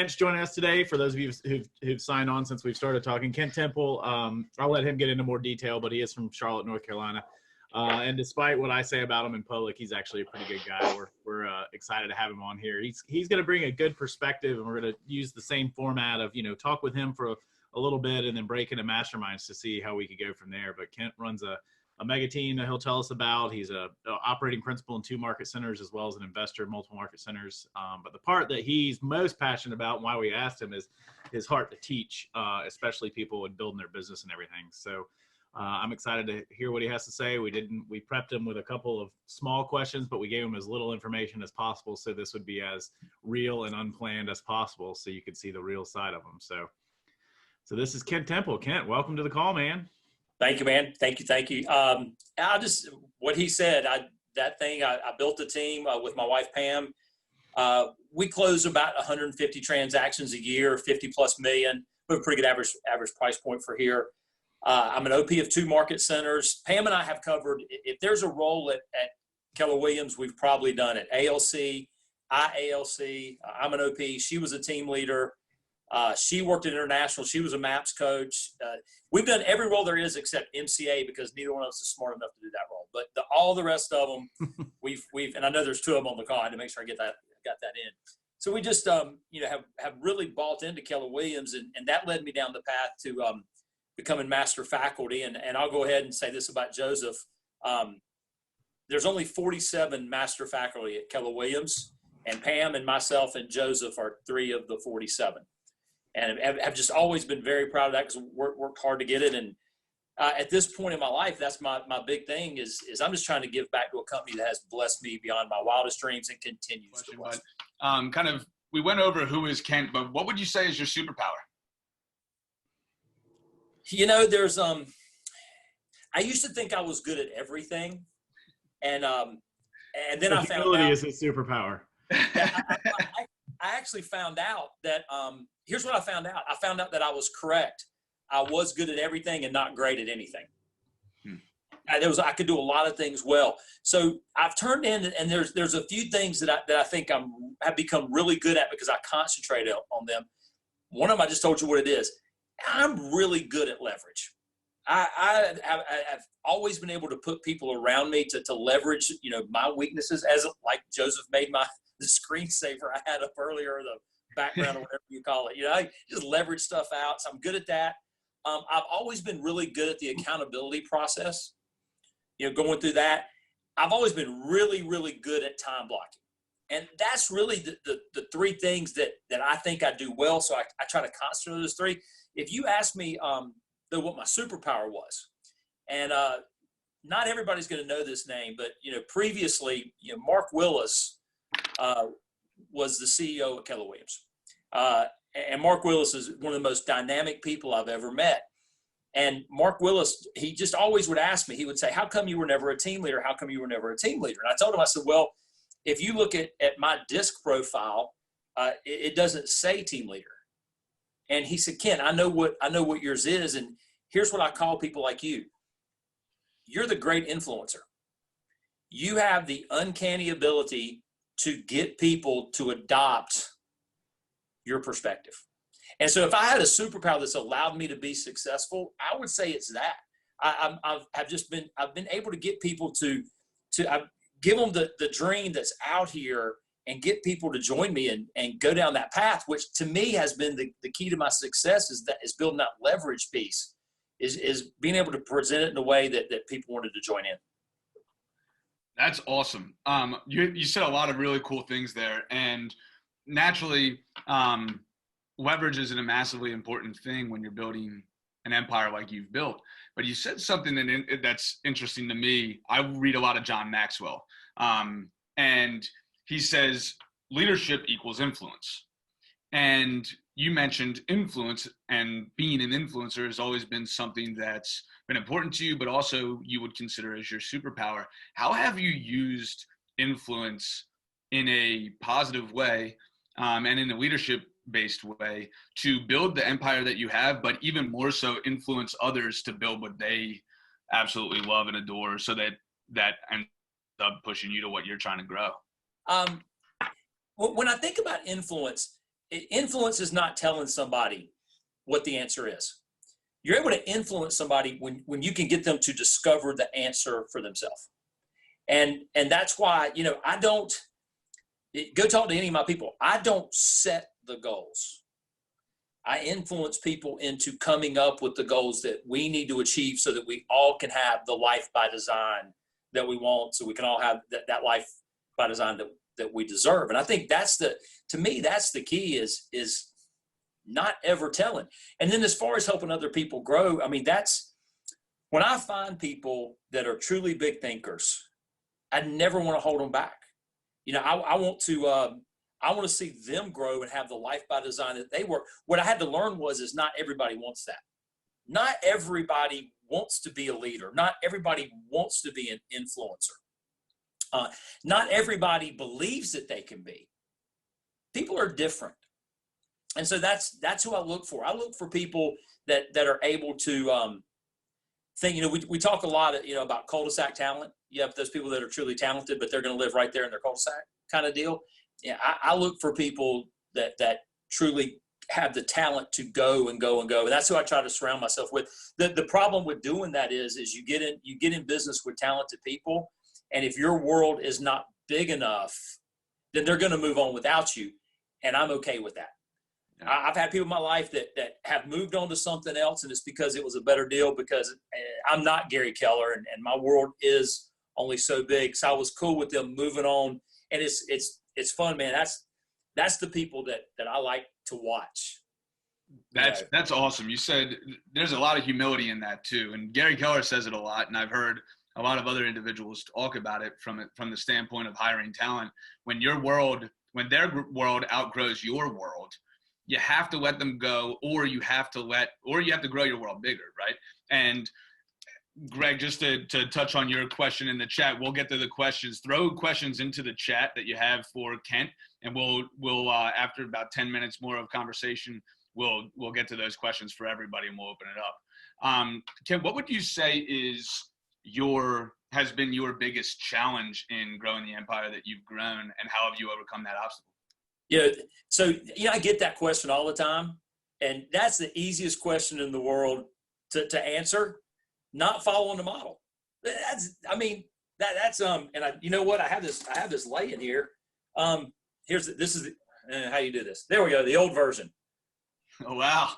Kent's joining us today. For those of you who've signed on since we've started talking, Kent Temple, I'll let him get into more detail, but he is from Charlotte, North Carolina. And despite what I say about him in public, he's actually a pretty good guy. We're excited to have him on here. He's going to bring a good perspective, and we're going to use the same format of, talk with him for a little bit and then break into masterminds to see how we could go from there. But Kent runs a mega team that he'll tell us about. He's a operating principal in 2 market centers, as well as an investor in multiple market centers. But the part that he's most passionate about, and why we asked him, is his heart to teach, especially people in building their business and everything. So I'm excited to hear what he has to say. We prepped him with a couple of small questions, but we gave him as little information as possible, so this would be as real and unplanned as possible, so you could see the real side of him. So this is Kent Temple. Kent, welcome to the call, man. Thank you, man. Thank you. What he said, I built a team with my wife, Pam. We close about 150 transactions a year, 50 plus million. We have a pretty good average price point for here. I'm an OP of 2 market centers. Pam and I have covered, if there's a role at Keller Williams, we've probably done it. ALC, IALC, I'm an OP. She was a team leader. She worked at International. She was a MAPS coach. We've done every role there is except MCA, because neither one of us is smart enough to do that role. But all the rest of them, we've and I know there's 2 of them on the call. I had to make sure I got that in. So we just have really bought into Keller Williams, and that led me down the path to becoming master faculty. And I'll go ahead and say this about Joseph. There's only 47 master faculty at Keller Williams, and Pam and myself and Joseph are 3 of the 47. And have just always been very proud of that, because worked hard to get it. And at this point in my life, that's my big thing is I'm just trying to give back to a company that has blessed me beyond my wildest dreams and continues to bless me. We went over who is Kent, but what would you say is your superpower? There's I used to think I was good at everything, and then I found out is a superpower. I actually found out that here's what I found out. I found out that I was correct. I was good at everything and not great at anything. I could do a lot of things well. So I've turned in, and there's a few things that I think have become really good at because I concentrate on them. One of them, I just told you what it is. I'm really good at leverage. I've always been able to put people around me to leverage, my weaknesses, as like Joseph made the screensaver I had up earlier, the background or whatever you call it. I just leverage stuff out. So I'm good at that. I've always been really good at the accountability process, going through that. I've always been really, really good at time blocking. And that's really the 3 things that I think I do well. So I try to concentrate on those 3. If you ask me what my superpower was, and not everybody's going to know this name, but, previously, Mark Willis was the CEO of Keller Williams. And Mark Willis is one of the most dynamic people I've ever met. And Mark Willis, he just always would ask me, he would say, how come you were never a team leader? How come you were never a team leader? And I told him, I said, well, if you look at my DISC profile, it doesn't say team leader. And he said, Ken, I know what yours is. And here's what I call people like you. You're the great influencer. You have the uncanny ability to get people to adopt your perspective. And so if I had a superpower that's allowed me to be successful, I would say it's that. I've been able to get people to give them the dream that's out here and get people to join me and go down that path, which to me has been the key to my success is building that leverage piece, is being able to present it in a way that people wanted to join in. That's awesome. You said a lot of really cool things there, and naturally, leverage isn't a massively important thing when you're building an empire like you've built. But you said something that's interesting to me. I read a lot of John Maxwell, and he says leadership equals influence. And you mentioned influence, and being an influencer has always been something that's been important to you, but also you would consider as your superpower. How have you used influence in a positive way and in a leadership-based way to build the empire that you have, but even more so influence others to build what they absolutely love and adore, so that ends up pushing you to what you're trying to grow? When I think about influence, influence is not telling somebody what the answer is. You're able to influence somebody when you can get them to discover the answer for themselves. And that's why, I don't go talk to any of my people. I don't set the goals. I influence people into coming up with the goals that we need to achieve so that we all can have the life by design that we want, so we can all have that life by design that we deserve. And I think to me, that's the key is not ever telling. And then as far as helping other people grow, I mean, that's when I find people that are truly big thinkers, I never want to hold them back. I want to see them grow and have the life by design that they were. What I had to learn is not everybody wants that. Not everybody wants to be a leader. Not everybody wants to be an influencer. Not everybody believes that they can be. People are different. And so that's who I look for. I look for people that are able to think, we talk a lot about cul-de-sac talent. You have those people that are truly talented, but they're going to live right there in their cul-de-sac kind of deal. Yeah, I look for people that truly have the talent to go and go and go. And that's who I try to surround myself with. The problem with doing that is you get in business with talented people. And if your world is not big enough, then they're going to move on without you. And I'm okay with that. I've had people in my life that have moved on to something else, and it's because it was a better deal, because I'm not Gary Keller and my world is only so big. So I was cool with them moving on. And it's fun, man. That's the people that I like to watch. That's awesome. You said there's a lot of humility in that too. And Gary Keller says it a lot. And I've heard a lot of other individuals talk about it from the standpoint of hiring talent. When their world outgrows your world, you have to let them go, or you have to grow your world bigger. Right. And Greg, just to touch on your question in the chat, we'll get to the questions. Throw questions into the chat that you have for Kent, and we'll after about 10 minutes more of conversation, we'll get to those questions for everybody, and we'll open it up. Kent, what would you say has been your biggest challenge in growing the empire that you've grown, and how have you overcome that obstacle? So I get that question all the time, and that's the easiest question in the world to answer. Not following the model. That's and you know what? I have this laying here. This is how you do this. There we go. The old version. Oh, wow.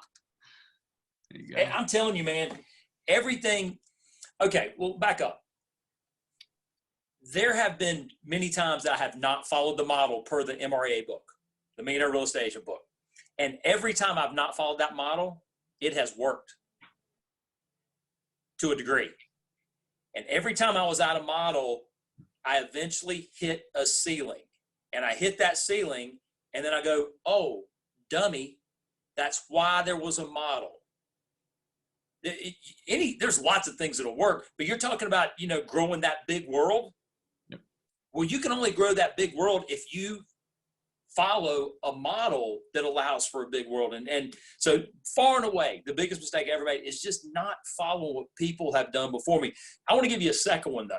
There you go. I'm telling you, man, everything. Okay. Well, back up. There have been many times that I have not followed the model per the MREA book, the Millionaire Real Estate Agent book. And every time I've not followed that model, it has worked. To a degree. And every time I was out of model, I eventually hit a ceiling. And I hit that ceiling, and then I go, oh, dummy, that's why there was a model. There's lots of things that'll work, but you're talking about, growing that big world. Yep. Well, you can only grow that big world if you follow a model that allows for a big world. And so far and away, the biggest mistake I ever made is just not following what people have done before me. I want to give you a second one, though.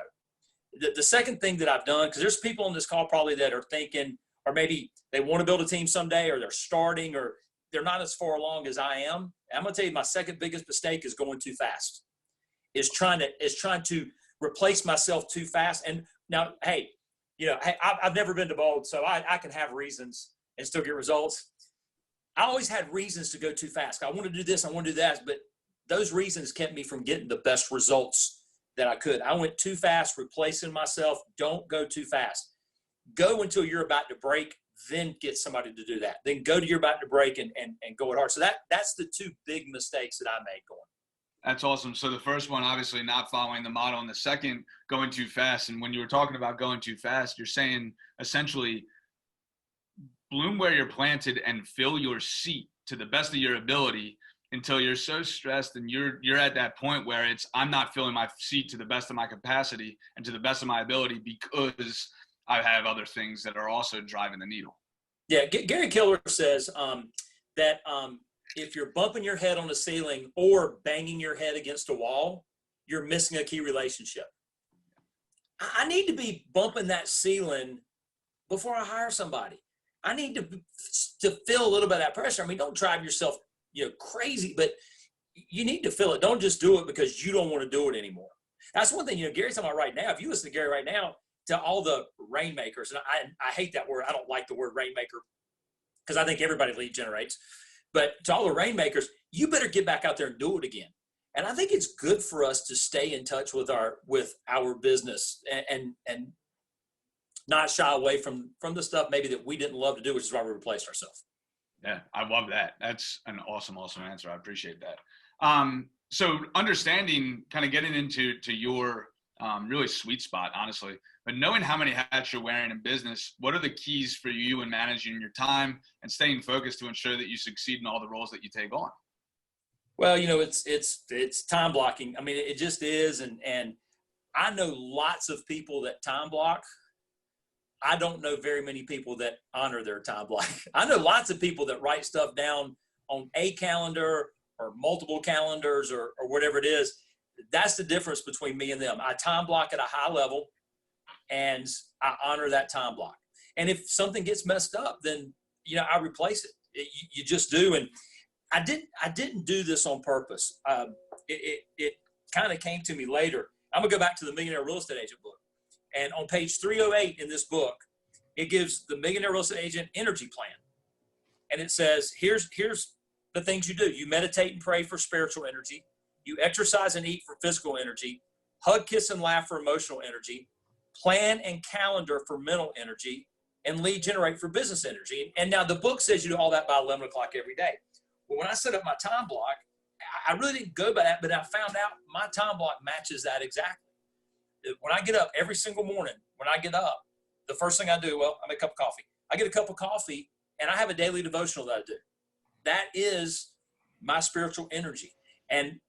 The second thing that I've done, because there's people on this call probably that are thinking, or maybe they want to build a team someday, or they're starting, or they're not as far along as I am. I'm going to tell you, my second biggest mistake is going too fast. Is trying to replace myself too fast. And now, hey, I've never been to bold, so I can have reasons and still get results. I always had reasons to go too fast. I want to do this, I want to do that, but those reasons kept me from getting the best results that I could. I went too fast, replacing myself. Don't go too fast. Go until you're about to break, then get somebody to do that. Then go to you're about to break and go it hard. So that's the two big mistakes that I made going. That's awesome. So the first one, obviously not following the model, and the second, going too fast. And when you were talking about going too fast, you're saying essentially bloom where you're planted and fill your seat to the best of your ability until you're so stressed and you're at that point where I'm not filling my seat to the best of my capacity and to the best of my ability because I have other things that are also driving the needle. Yeah, Gary Keller says that if you're bumping your head on the ceiling or banging your head against a wall, you're missing a key relationship. I need to be bumping that ceiling before I hire somebody. I need to feel a little bit of that pressure. I mean, don't drive yourself, crazy, but you need to feel it. Don't just do it because you don't want to do it anymore. That's one thing, Gary's talking about right now. If you listen to Gary right now, to all the rainmakers, and I hate that word. I don't like the word rainmaker because I think everybody lead generates. But to all the rainmakers, you better get back out there and do it again. And I think it's good for us to stay in touch with our business and not shy away from the stuff maybe that we didn't love to do, which is why we replaced ourselves. Yeah, I love that. That's an awesome answer. I appreciate that. So understanding, kind of getting into your really sweet spot, honestly, but knowing how many hats you're wearing in business, what are the keys for you in managing your time and staying focused to ensure that you succeed in all the roles that you take on? Well, it's time blocking. I mean, it just is. And I know lots of people that time block. I don't know very many people that honor their time block. I know lots of people that write stuff down on a calendar or multiple calendars or whatever it is. That's the difference between me and them. I time block at a high level and I honor that time block. And if something gets messed up, then, I replace it. You just do. And I didn't do this on purpose. It kind of came to me later. I'm gonna go back to the Millionaire Real Estate Agent book. And on page 308 in this book, it gives the Millionaire Real Estate Agent energy plan. And it says, here's the things you do. You meditate and pray for spiritual energy. You exercise and eat for physical energy. Hug, kiss, and laugh for emotional energy. Plan and calendar for mental energy. And lead generate for business energy. And now the book says you do all that by 11 o'clock every day. Well, when I set up my time block, I really didn't go by that, but I found out my time block matches that exactly. When I get up every single morning, the first thing I do, I make a cup of coffee. I get a cup of coffee and I have a daily devotional that I do. That is my spiritual energy. And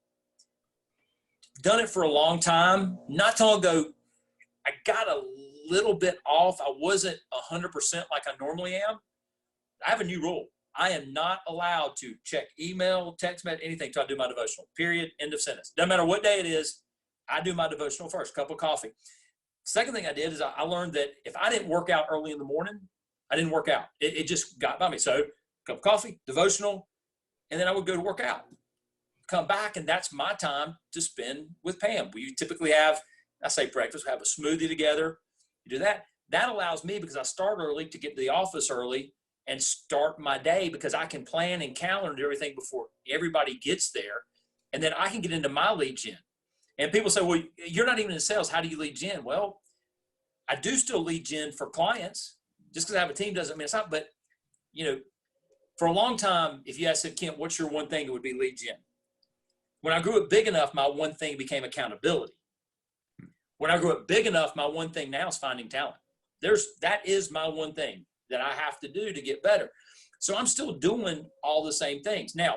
done it for a long time. Not too long ago, I got a little bit off. I wasn't 100% like I normally am. I have a new rule. I am not allowed to check email, text message, anything until I do my devotional. Period. End of sentence. Doesn't matter what day it is. I do my devotional first, cup of coffee. Second thing I did is I learned that if I didn't work out early in the morning, I didn't work out. It just got by me. So cup of coffee, devotional, and then I would go to work out. Come back, and that's my time to spend with Pam. We typically have, I say breakfast, we have a smoothie together. You do that. That allows me, because I start early, to get to the office early and start my day, because I can plan and calendar everything before everybody gets there. And then I can get into my lead gen. And people say, well, you're not even in sales. How do you lead gen? Well, I do still lead gen for clients. Just because I have a team doesn't mean it's not. But, for a long time, if you asked Kent, what's your one thing, it would be lead gen. When I grew up big enough, my one thing became accountability. When I grew up big enough, my one thing now is finding talent. That is my one thing that I have to do to get better. So I'm still doing all the same things. Now,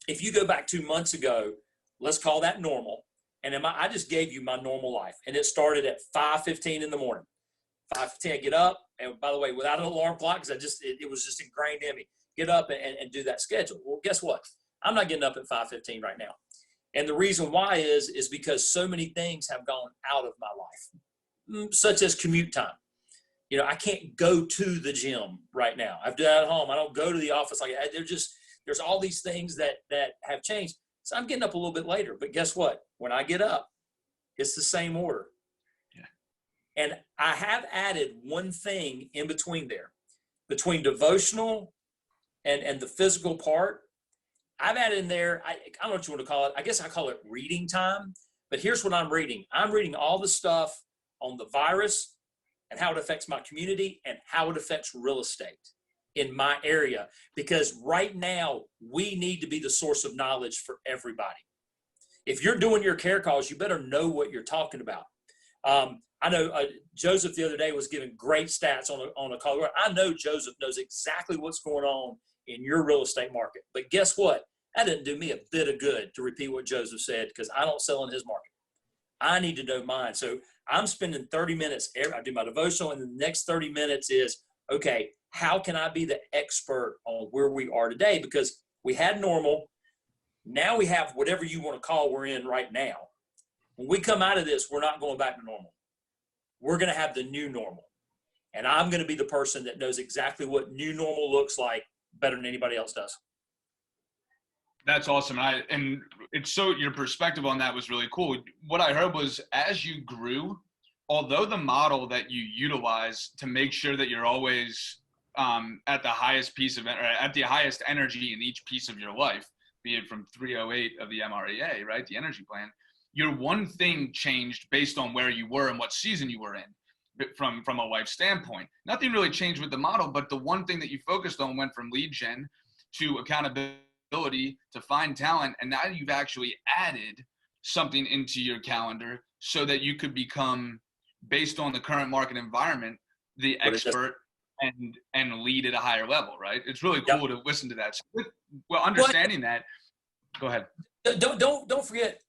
if you go back 2 months ago, let's call that normal. And I just gave you my normal life. And it started at 5:15 in the morning. 5:15, I get up. And by the way, without an alarm clock, because it was just ingrained in me. Get up and do that schedule. Well, guess what? I'm not getting up at 5:15 right now. And the reason why is because so many things have gone out of my life, such as commute time. I can't go to the gym right now. I've done it at home. I don't go to the office like that. There's all these things that have changed. So I'm getting up a little bit later. But guess what? When I get up, it's the same order. Yeah. And I have added one thing in between there, between devotional and the physical part. I've added in there, I don't know what you want to call it. I guess I call it reading time. But here's what I'm reading. I'm reading all the stuff on the virus and how it affects my community and how it affects real estate in my area. Because right now, we need to be the source of knowledge for everybody. If you're doing your care calls, you better know what you're talking about. I know Joseph the other day was giving great stats on a call. I know Joseph knows exactly what's going on in your real estate market. But guess what? That didn't do me a bit of good to repeat what Joseph said, because I don't sell in his market. I need to know mine. So I'm spending 30 minutes. I do my devotional, and the next 30 minutes is, okay, how can I be the expert on where we are today? Because we had normal. Now we have whatever you want to call we're in right now. When we come out of this, we're not going back to normal. We're going to have the new normal. And I'm going to be the person that knows exactly what new normal looks like better than anybody else does. That's awesome. And it's so, your perspective on that was really cool. What I heard was, as you grew, although the model that you utilize to make sure that you're always at the highest piece of, or at the highest energy in each piece of your life, be it from 308 of the MREA, right, the energy plan, your one thing changed based on where you were and what season you were in. From a life standpoint, nothing really changed with the model, but the one thing that you focused on went from lead gen to accountability to find talent, and now you've actually added something into your calendar so that you could become, based on the current market environment, the expert and lead at a higher level, right? It's really cool to listen to that. So, well, understanding that, go ahead. Don't forget,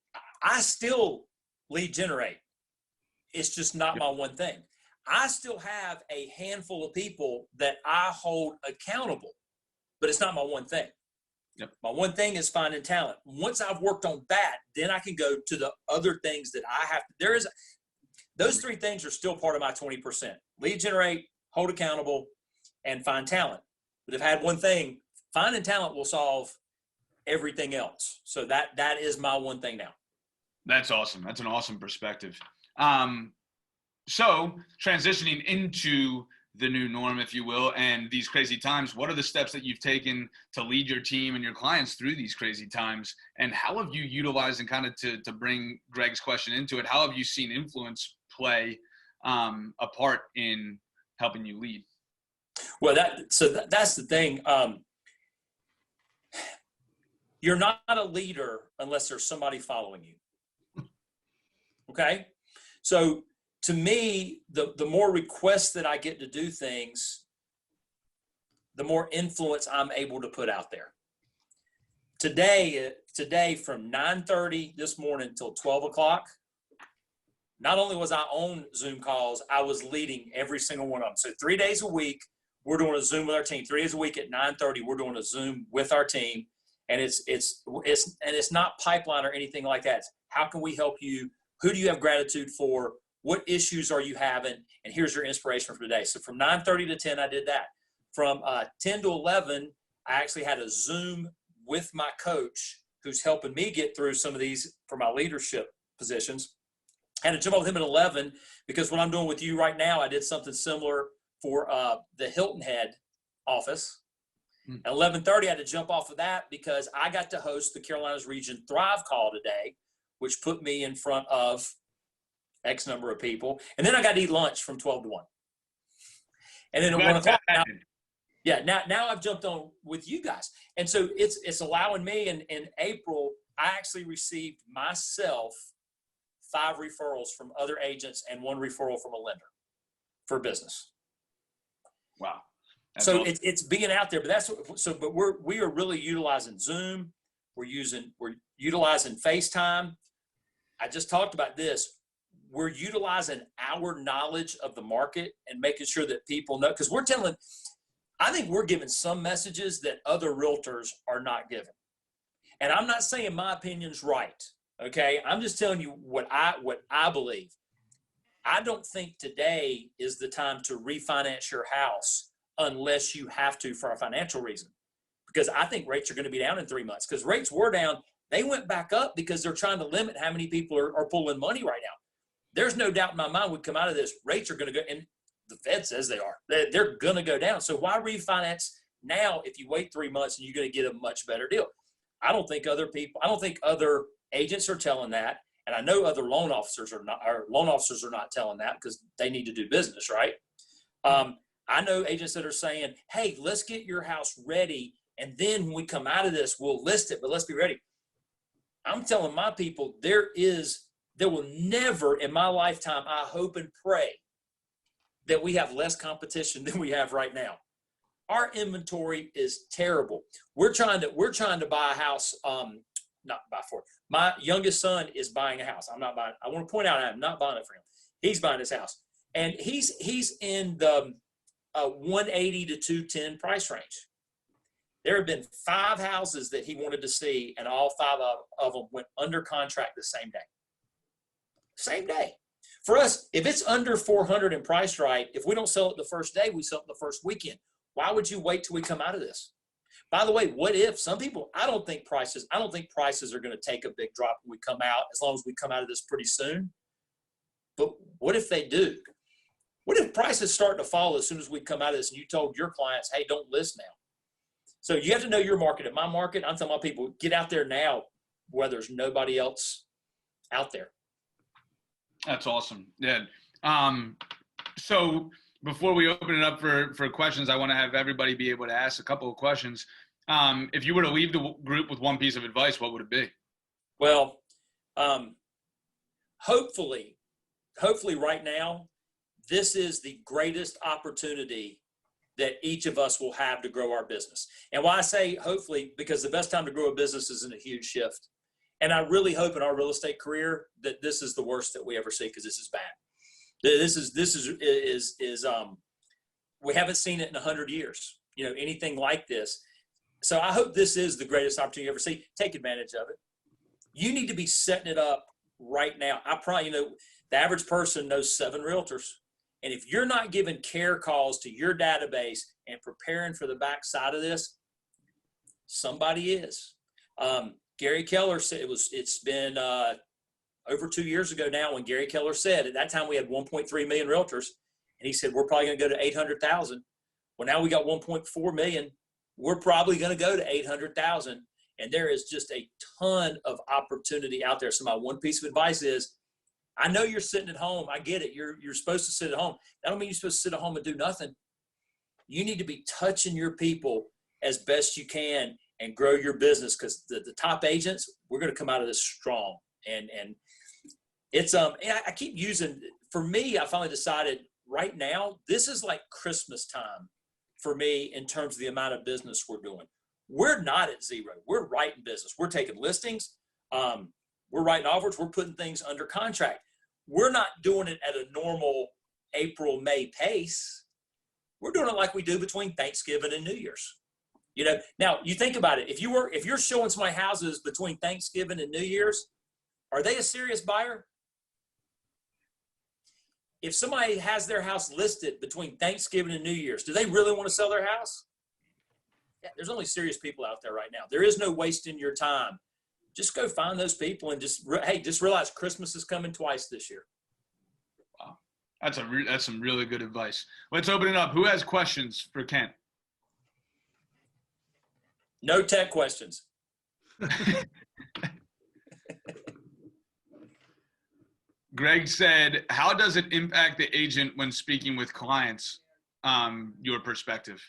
I still lead generate. It's just not my one thing. I still have a handful of people that I hold accountable, but it's not my one thing. Yep. My one thing is finding talent. Once I've worked on that, then I can go to the other things that I have. Those three things are still part of my 20%. Lead generate, hold accountable, and find talent. But if I had one thing, finding talent will solve everything else. So that is my one thing now. That's awesome. That's an awesome perspective. So transitioning into the new norm, if you will, and these crazy times, what are the steps that you've taken to lead your team and your clients through these crazy times? And how have you utilized, and kind of to bring Greg's question into it, how have you seen influence play a part in helping you lead? Well, that's the thing. You're not a leader unless there's somebody following you. Okay? So to me, the more requests that I get to do things, the more influence I'm able to put out there. Today from 9:30 this morning till 12 o'clock, not only was I on Zoom calls, I was leading every single one of them. So 3 days a week, we're doing a Zoom with our team. 3 days a week at 9:30, we're doing a Zoom with our team. And it's not pipeline or anything like that. It's how can we help you? Who do you have gratitude for? What issues are you having? And here's your inspiration for today. So from 9:30 to 10, I did that. From 10 to 11, I actually had a Zoom with my coach who's helping me get through some of these for my leadership positions. I had to jump on with him at 11 because what I'm doing with you right now, I did something similar for the Hilton Head office. At 11:30, I had to jump off of that because I got to host the Carolinas Region Thrive Call today, which put me in front of X number of people. And then I got to eat lunch from 12 to 1. And then at 1 o'clock, now I've jumped on with you guys. And so it's allowing me in April, I actually received myself 5 referrals from other agents and 1 referral from a lender for business. Wow. That's so awesome. it's being out there, but we are really utilizing Zoom. We're utilizing FaceTime. I just talked about this. We're utilizing our knowledge of the market and making sure that people know, because I think we're giving some messages that other realtors are not giving. And I'm not saying my opinion's right. Okay. I'm just telling you what I believe. I don't think today is the time to refinance your house unless you have to for a financial reason, because I think rates are going to be down in 3 months, because rates were down. They went back up because they're trying to limit how many people are pulling money right now. There's no doubt in my mind we come out of this, rates are going to go, and the Fed says they are. They're going to go down. So why refinance now if you wait 3 months and you're going to get a much better deal? I don't think other agents are telling that, and I know other loan officers are not telling that because they need to do business, right? I know agents that are saying, hey, let's get your house ready, and then when we come out of this, we'll list it, but let's be ready. I'm telling my people, there will never in my lifetime, I hope and pray, that we have less competition than we have right now. Our inventory is terrible. We're trying to buy a house, not buy for it. My youngest son is buying a house. I'm not buying. I want to point out I'm not buying it for him. He's buying his house, and he's in the 180 to 210 price range. There have been 5 houses that he wanted to see, and all 5 of them went under contract the same day. Same day. For us, if it's under 400 and priced right, if we don't sell it the first day, we sell it the first weekend. Why would you wait till we come out of this? By the way, what if some people, I don't think prices are going to take a big drop when we come out, as long as we come out of this pretty soon. But what if they do? What if prices start to fall as soon as we come out of this and you told your clients, hey, don't list now? So you have to know your market. At my market, I'm telling my people, get out there now where there's nobody else out there. That's awesome. Yeah. So before we open it up for questions, I want to have everybody be able to ask a couple of questions. If you were to leave the group with one piece of advice, what would it be? Well, hopefully right now, this is the greatest opportunity that each of us will have to grow our business. And why I say hopefully, because the best time to grow a business is in a huge shift. And I really hope in our real estate career that this is the worst that we ever see, because this is bad. This is we haven't seen it in 100 years, anything like this. So I hope this is the greatest opportunity you ever see. Take advantage of it. You need to be setting it up right now. I probably, the average person knows 7 realtors. And if you're not giving care calls to your database and preparing for the backside of this, somebody is. Gary Keller said it's been over 2 years ago now when Gary Keller said, at that time we had 1.3 million realtors, and he said, we're probably going to go to 800,000. Well, now we got 1.4 million. We're probably going to go to 800,000. And there is just a ton of opportunity out there. So my one piece of advice is, I know you're sitting at home. I get it. You're supposed to sit at home. That don't mean you're supposed to sit at home and do nothing. You need to be touching your people as best you can and grow your business, because the top agents, we're going to come out of this strong. And it's I keep using, for me, I finally decided right now, this is like Christmas time for me in terms of the amount of business we're doing. We're not at zero. We're writing business. We're taking listings. We're writing offers. We're putting things under contract. We're not doing it at a normal April, May pace. We're doing it like we do between Thanksgiving and New Year's. Now you think about it. If you're showing somebody houses between Thanksgiving and New Year's, are they a serious buyer? If somebody has their house listed between Thanksgiving and New Year's, do they really want to sell their house? Yeah, there's only serious people out there right now. There is no wasting your time. Just go find those people and just realize Christmas is coming twice this year. Wow. That's some really good advice. Let's open it up. Who has questions for Kent? No tech questions. Greg said, how does it impact the agent when speaking with clients? Your perspective.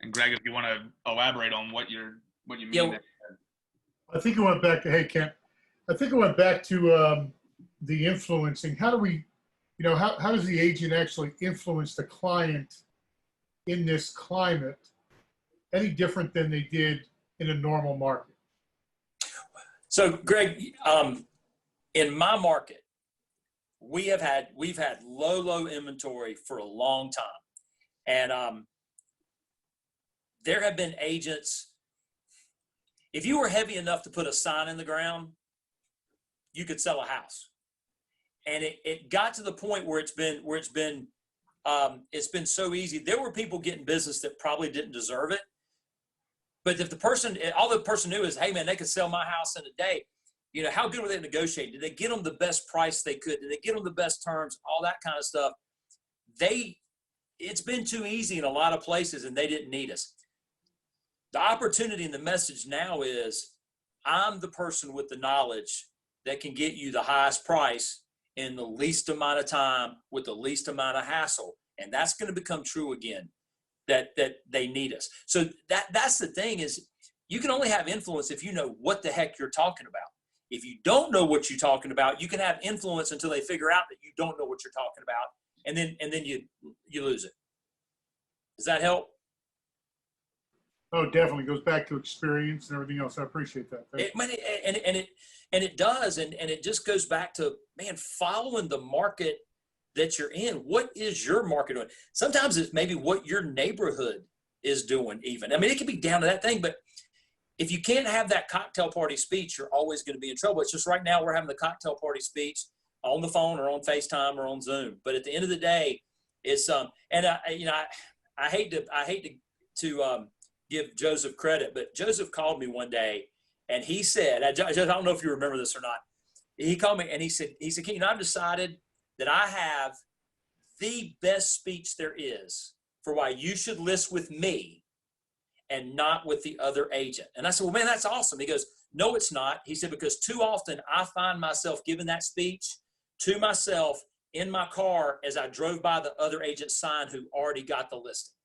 And Greg, if you want to elaborate on what you mean. Yeah. I think it went back to, hey, Kent, I think it went back to the influencing. How do we, how does the agent actually influence the client in this climate any different than they did in a normal market? So Greg, in my market, we've had low inventory for a long time. And there have been agents, if you were heavy enough to put a sign in the ground, you could sell a house. And it got to the point where it's been so easy. There were people getting business that probably didn't deserve it. But if all the person knew is, hey man, they could sell my house in a day. How good were they negotiating? Did they get them the best price they could? Did they get them the best terms? All that kind of stuff. It's been too easy in a lot of places, and they didn't need us. The opportunity and the message now is, I'm the person with the knowledge that can get you the highest price in the least amount of time with the least amount of hassle. And that's going to become true again, that they need us. So that's the thing, is you can only have influence if you know what the heck you're talking about. If you don't know what you're talking about, you can have influence until they figure out that you don't know what you're talking about. And then you lose it. Does that help? Oh, definitely goes back to experience and everything else. I appreciate that. It does, and it just goes back to, man, following the market that you're in. What is your market doing? Sometimes it's maybe what your neighborhood is doing even. I mean, it can be down to that thing, but if you can't have that cocktail party speech, you're always going to be in trouble. It's just right now we're having the cocktail party speech on the phone or on FaceTime or on Zoom. But at the end of the day, it's and I hate to give Joseph credit, but Joseph called me one day and he said, I don't know if you remember this or not. He called me and he said, Ken, I've decided that I have the best speech there is for why you should list with me and not with the other agent. And I said, well, man, that's awesome. He goes, no, it's not. He said, because too often I find myself giving that speech to myself in my car as I drove by the other agent's sign who already got the listing.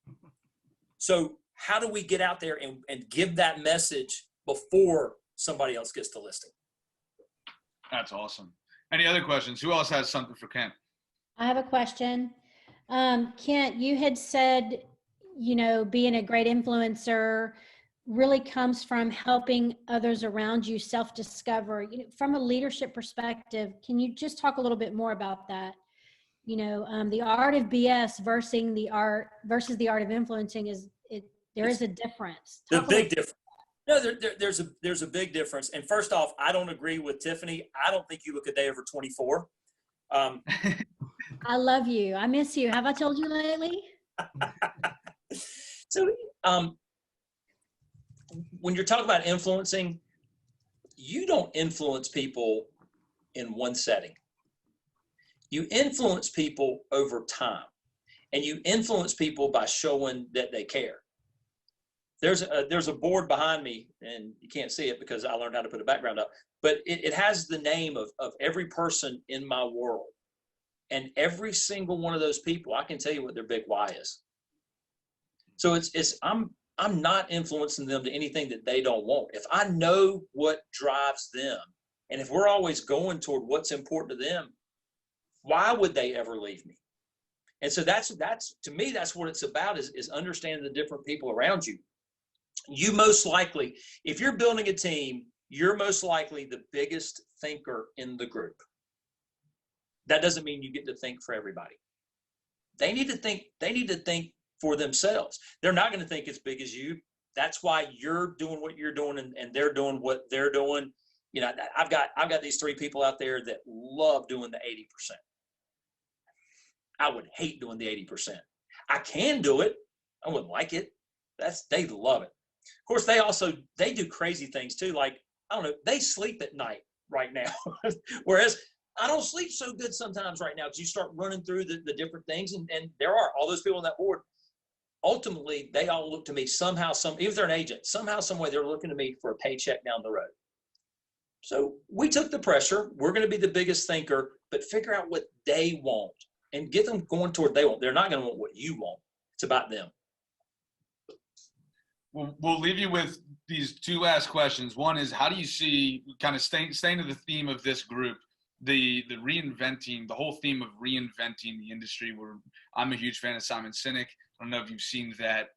So how do we get out there and give that message before somebody else gets the listing? That's awesome. Any other questions? Who else has something for Kent? I have a question. Kent, you had said, being a great influencer really comes from helping others around you self-discover. From a leadership perspective, can you just talk a little bit more about that? The art of BS versus the art of influencing there is a difference. The big difference. No, there's a big difference. And first off, I don't agree with Tiffany. I don't think you look a day over 24. I love you. I miss you. Have I told you lately? So, when you're talking about influencing, you don't influence people in one setting. You influence people over time, and you influence people by showing that they care. There's a board behind me, and you can't see it because I learned how to put a background up, but it has the name of every person in my world. And every single one of those people, I can tell you what their big why is. So I'm not influencing them to anything that they don't want. If I know what drives them, and if we're always going toward what's important to them, why would they ever leave me? And so that's to me, that's what it's about, is understanding the different people around you. You most likely, if you're building a team, you're most likely the biggest thinker in the group. That doesn't mean you get to think for everybody. They need to think for themselves. They're not going to think as big as you. That's why you're doing what you're doing and they're doing what they're doing. I've got these three people out there that love doing the 80%. I would hate doing the 80%. I can do it. I wouldn't like it. They love it. Of course, they do crazy things too. Like, I don't know, they sleep at night right now. Whereas I don't sleep so good sometimes right now because you start running through the different things. And there are all those people on that board. Ultimately, they all look to me somehow, even if they're an agent, somehow, some way they're looking to me for a paycheck down the road. So we took the pressure. We're going to be the biggest thinker, but figure out what they want and get them going toward what they want. They're not going to want what you want. It's about them. We'll leave you with these two last questions. One is, how do you see, kind of staying to the theme of this group, the reinventing, the whole theme of reinventing the industry? I'm a huge fan of Simon Sinek. I don't know if you've seen that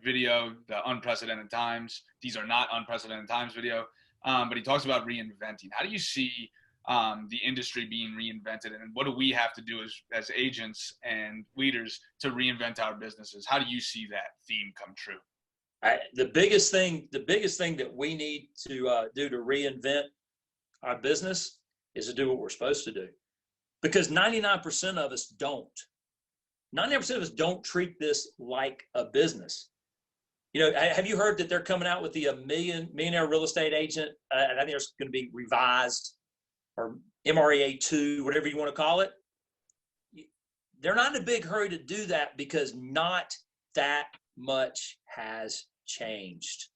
video, the Unprecedented Times. These are not unprecedented times video, but he talks about reinventing. How do you see the industry being reinvented, and what do we have to do as agents and leaders to reinvent our businesses? How do you see that theme come true? The biggest thing that we need to do to reinvent our business is to do what we're supposed to do, because 99% of us don't. 99% of us don't treat this like a business. Have you heard that they're coming out with the millionaire real estate agent? I think it's going to be revised, or MREA 2, whatever you want to call it. They're not in a big hurry to do that because not that much has changed.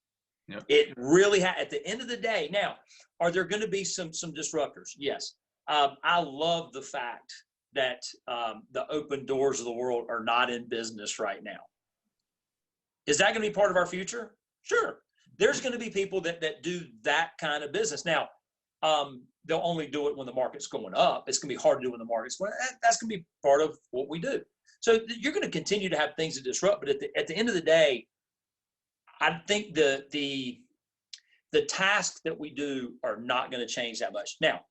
Yep. It really at the end of the day. Now, are there going to be some disruptors? Yes. I love the fact that the Open Doors of the world are not in business right now. Is that going to be part of our future? Sure. There's going to be people that do that kind of business. Now, they'll only do it when the market's going up. It's going to be hard to do when the market's going up. That's going to be part of what we do. So you're going to continue to have things that disrupt, but at the end of the day, I think the tasks that we do are not going to change that much. Now,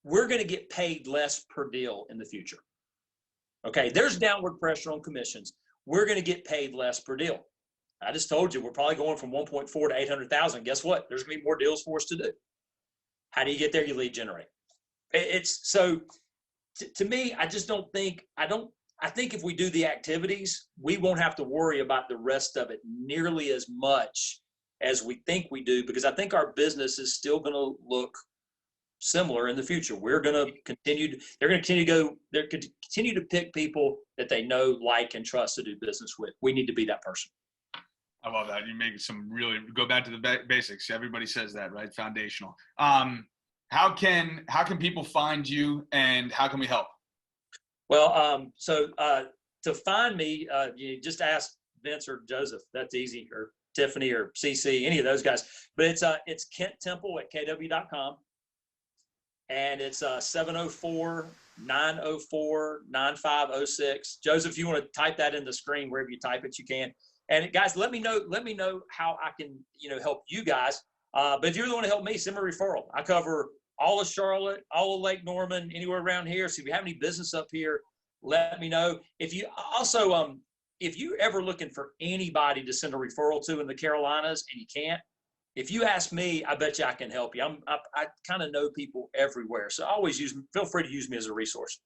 we're going to get paid less per deal in the future. Okay, there's downward pressure on commissions. We're going to get paid less per deal. I just told you we're probably going from 1.4 to 800,000. Guess what? There's going to be more deals for us to do. How do you get there? You lead generate. It's so to me, I just don't think, I think if we do the activities, we won't have to worry about the rest of it nearly as much as we think we do, because I think our business is still going to look similar in the future. We're going to continue, they're going to continue to pick people that they know, like, and trust to do business with. We need to be that person. I love that. You make some really, go back to the basics. Everybody says that, right? Foundational. How can people find you, and how can we help? Well, so to find me, you just ask Vince or Joseph. That's easy, or Tiffany or CC, any of those guys. But it's Kent Temple at kw.com, and it's 704-904-9506. Joseph, if you want to type that in the screen wherever you type it, you can. And guys, let me know how I can help you guys. But if you're the one to help me, send me a referral. I cover all of Charlotte, all of Lake Norman, anywhere around here. So if you have any business up here, let me know. If you also, if you're ever looking for anybody to send a referral to in the Carolinas and you can't, if you ask me, I bet you I can help you. I kind of know people everywhere. So always feel free to use me as a resource.